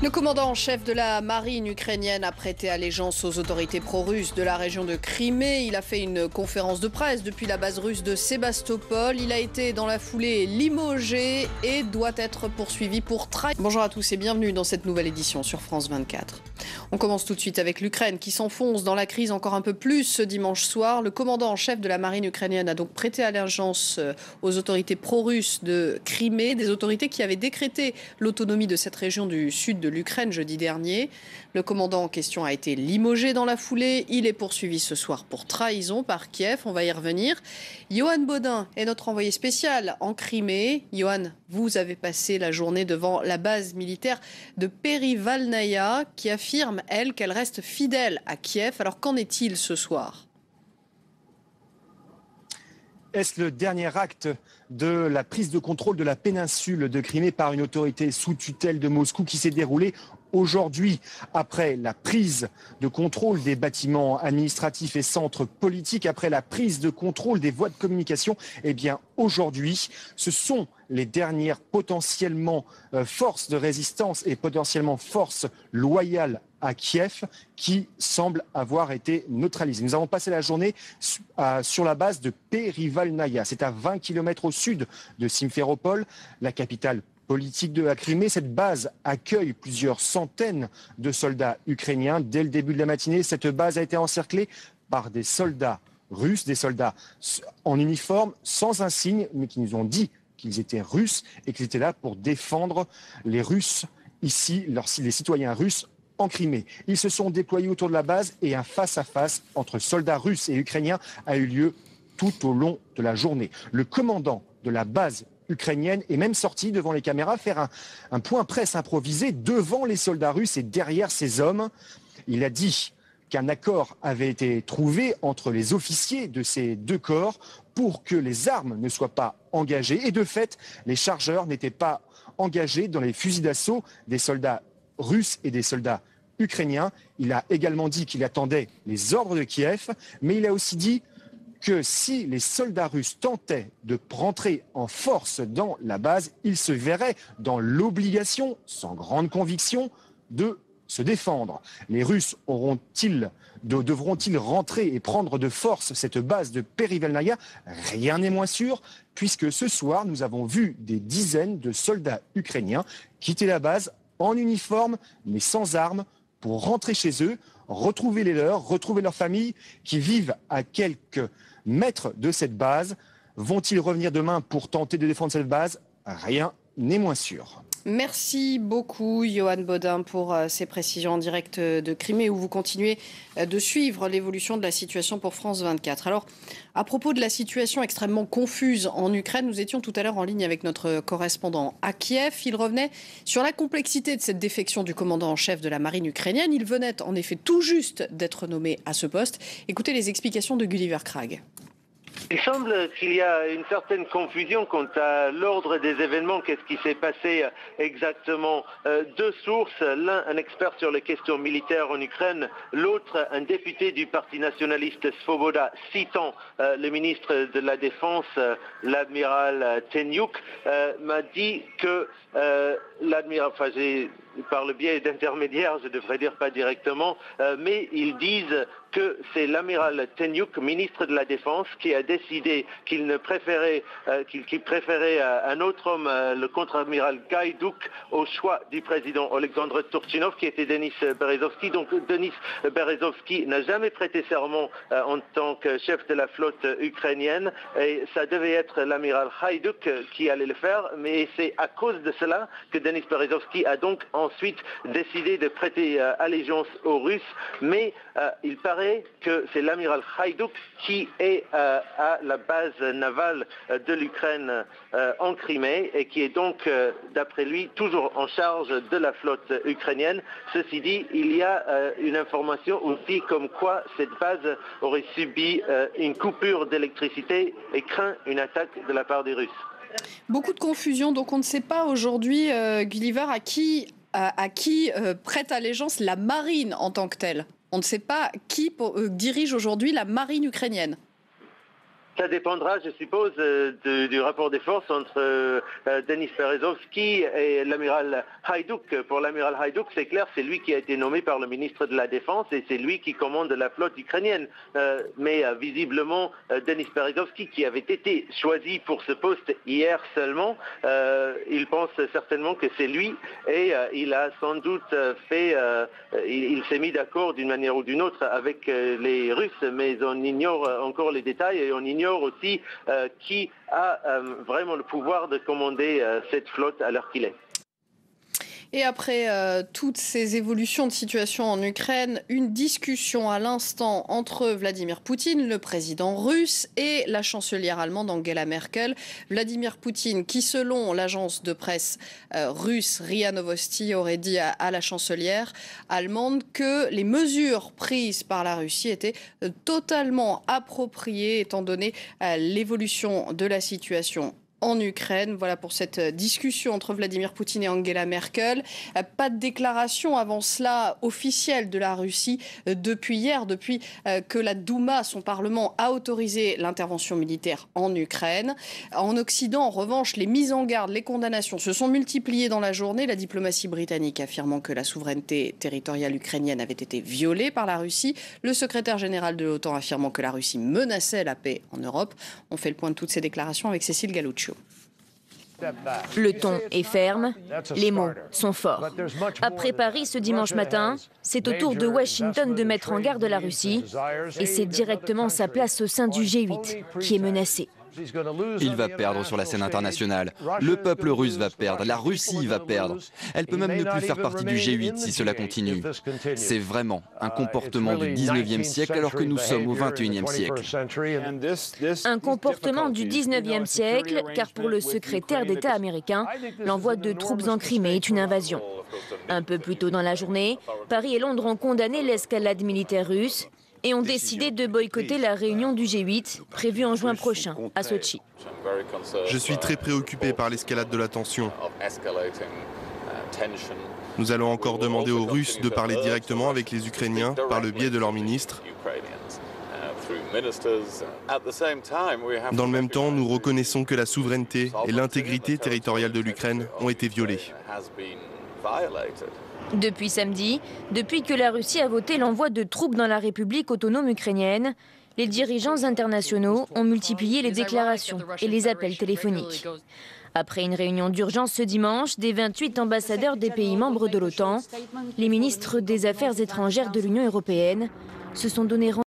Le commandant en chef de la marine ukrainienne a prêté allégeance aux autorités pro-russes de la région de Crimée. Il a fait une conférence de presse depuis la base russe de Sébastopol. Il a été dans la foulée limogé et doit être poursuivi pour trahison. Bonjour à tous et bienvenue dans cette nouvelle édition sur France 24. On commence tout de suite avec l'Ukraine qui s'enfonce dans la crise encore un peu plus ce dimanche soir. Le commandant en chef de la marine ukrainienne a donc prêté allégeance aux autorités pro-russes de Crimée, des autorités qui avaient décrété l'autonomie de cette région du sud de l'Ukraine jeudi dernier. Le commandant en question a été limogé dans la foulée. Il est poursuivi ce soir pour trahison par Kiev. On va y revenir. Johan Baudin est notre envoyé spécial en Crimée. Johan, vous avez passé la journée devant la base militaire de Perevalnaïa qui affirme, elle, qu'elle reste fidèle à Kiev. Alors qu'en est-il ce soir ? Est-ce le dernier acte de la prise de contrôle de la péninsule de Crimée par une autorité sous tutelle de Moscou qui s'est déroulée aujourd'hui, après la prise de contrôle des bâtiments administratifs et centres politiques, après la prise de contrôle des voies de communication? Eh bien, aujourd'hui, ce sont les dernières potentiellement forces de résistance et potentiellement forces loyales à Kiev qui semblent avoir été neutralisées. Nous avons passé la journée sur la base de Perevalnaïa. C'est à 20 km au sud de Simferopol, la capitale politique de la Crimée. Cette base accueille plusieurs centaines de soldats ukrainiens. Dès le début de la matinée, cette base a été encerclée par des soldats russes, des soldats en uniforme, sans insigne, mais qui nous ont dit qu'ils étaient russes et qu'ils étaient là pour défendre les Russes ici, les citoyens russes en Crimée. Ils se sont déployés autour de la base et un face-à-face entre soldats russes et ukrainiens a eu lieu tout au long de la journée. Le commandant de la base ukrainienne est même sorti devant les caméras faire un point presse improvisé devant les soldats russes et derrière ces hommes. Il a dit qu'un accord avait été trouvé entre les officiers de ces deux corps pour que les armes ne soient pas engagées. Et de fait, les chargeurs n'étaient pas engagés dans les fusils d'assaut des soldats russes et des soldats ukrainiens. Il a également dit qu'il attendait les ordres de Kiev, mais il a aussi dit que si les soldats russes tentaient de rentrer en force dans la base, ils se verraient dans l'obligation, sans grande conviction, de se défendre. Les Russes devront-ils rentrer et prendre de force cette base de Perevalnaïa? Rien n'est moins sûr, puisque ce soir, nous avons vu des dizaines de soldats ukrainiens quitter la base en uniforme, mais sans armes, pour rentrer chez eux, retrouver les leurs, retrouver leurs familles qui vivent à quelques mètres de cette base. Vont-ils revenir demain pour tenter de défendre cette base? Rien n'est moins sûr. Merci beaucoup, Johan Baudin, pour ces précisions en direct de Crimée, où vous continuez de suivre l'évolution de la situation pour France 24. Alors, à propos de la situation extrêmement confuse en Ukraine, nous étions tout à l'heure en ligne avec notre correspondant à Kiev. Il revenait sur la complexité de cette défection du commandant en chef de la marine ukrainienne. Il venait en effet tout juste d'être nommé à ce poste. Écoutez les explications de Gulliver Krag. Il semble qu'il y a une certaine confusion quant à l'ordre des événements. Qu'est-ce qui s'est passé exactement? Deux sources, l'un un expert sur les questions militaires en Ukraine, l'autre un député du parti nationaliste Svoboda, citant le ministre de la Défense, l'admiral Tenyuk, m'a dit que l'admiral, par le biais d'intermédiaires, je devrais dire pas directement, mais ils disent que c'est l'amiral Tenyuk, ministre de la Défense, qui a décidé qu'il préférait un autre homme, le contre-amiral Gaïdouk, au choix du président Alexandre Turchinov, qui était Denis Berezovski. Donc Denis Berezovski n'a jamais prêté serment en tant que chef de la flotte ukrainienne, et ça devait être l'amiral Gaïdouk qui allait le faire, mais c'est à cause de cela que Denis Berezovski a donc ensuite décidé de prêter allégeance aux Russes, mais il paraît que c'est l'amiral Gaïdouk qui est à la base navale de l'Ukraine en Crimée et qui est donc, d'après lui, toujours en charge de la flotte ukrainienne. Ceci dit, il y a une information aussi comme quoi cette base aurait subi une coupure d'électricité et craint une attaque de la part des Russes. Beaucoup de confusion, donc on ne sait pas aujourd'hui, Gulliver, à qui prête allégeance la marine en tant que telle. On ne sait pas qui dirige aujourd'hui la marine ukrainienne. Ça dépendra, je suppose, du rapport des forces entre Denis Berezovsky et l'amiral Haïdouk. Pour l'amiral Haïdouk, c'est clair, c'est lui qui a été nommé par le ministre de la Défense et c'est lui qui commande la flotte ukrainienne. Mais visiblement, Denis Berezovsky, qui avait été choisi pour ce poste hier seulement, il pense certainement que c'est lui et il a sans doute il s'est mis d'accord d'une manière ou d'une autre avec les Russes, mais on ignore encore les détails et on ignore aussi qui a vraiment le pouvoir de commander cette flotte à l'heure qu'il est. Et après toutes ces évolutions de situation en Ukraine, une discussion à l'instant entre Vladimir Poutine, le président russe, et la chancelière allemande Angela Merkel. Vladimir Poutine, qui selon l'agence de presse russe RIA Novosti, aurait dit à la chancelière allemande que les mesures prises par la Russie étaient totalement appropriées étant donné l'évolution de la situation en Ukraine. Voilà pour cette discussion entre Vladimir Poutine et Angela Merkel. Pas de déclaration avant cela officielle de la Russie depuis hier, depuis que la Douma, son parlement, a autorisé l'intervention militaire en Ukraine. En Occident, en revanche, les mises en garde, les condamnations se sont multipliées dans la journée. La diplomatie britannique affirmant que la souveraineté territoriale ukrainienne avait été violée par la Russie. Le secrétaire général de l'OTAN affirmant que la Russie menaçait la paix en Europe. On fait le point de toutes ces déclarations avec Cécile Galluccio. Le ton est ferme, les mots sont forts. Après Paris ce dimanche matin, c'est au tour de Washington de mettre en garde la Russie et c'est directement sa place au sein du G8 qui est menacée. Il va perdre sur la scène internationale. Le peuple russe va perdre. La Russie va perdre. Elle peut même ne plus faire partie du G8 si cela continue. C'est vraiment un comportement du 19e siècle alors que nous sommes au 21e siècle. Un comportement du 19e siècle, car pour le secrétaire d'État américain, l'envoi de troupes en Crimée est une invasion. Un peu plus tôt dans la journée, Paris et Londres ont condamné l'escalade militaire russe et ont décidé de boycotter la réunion du G8 prévue en juin prochain à Sotchi. Je suis très préoccupé par l'escalade de la tension. Nous allons encore demander aux Russes de parler directement avec les Ukrainiens par le biais de leurs ministres. Dans le même temps, nous reconnaissons que la souveraineté et l'intégrité territoriale de l'Ukraine ont été violées. Depuis samedi, depuis que la Russie a voté l'envoi de troupes dans la République autonome ukrainienne, les dirigeants internationaux ont multiplié les déclarations et les appels téléphoniques. Après une réunion d'urgence ce dimanche, des 28 ambassadeurs des pays membres de l'OTAN, les ministres des Affaires étrangères de l'Union européenne se sont donné rendez-vous.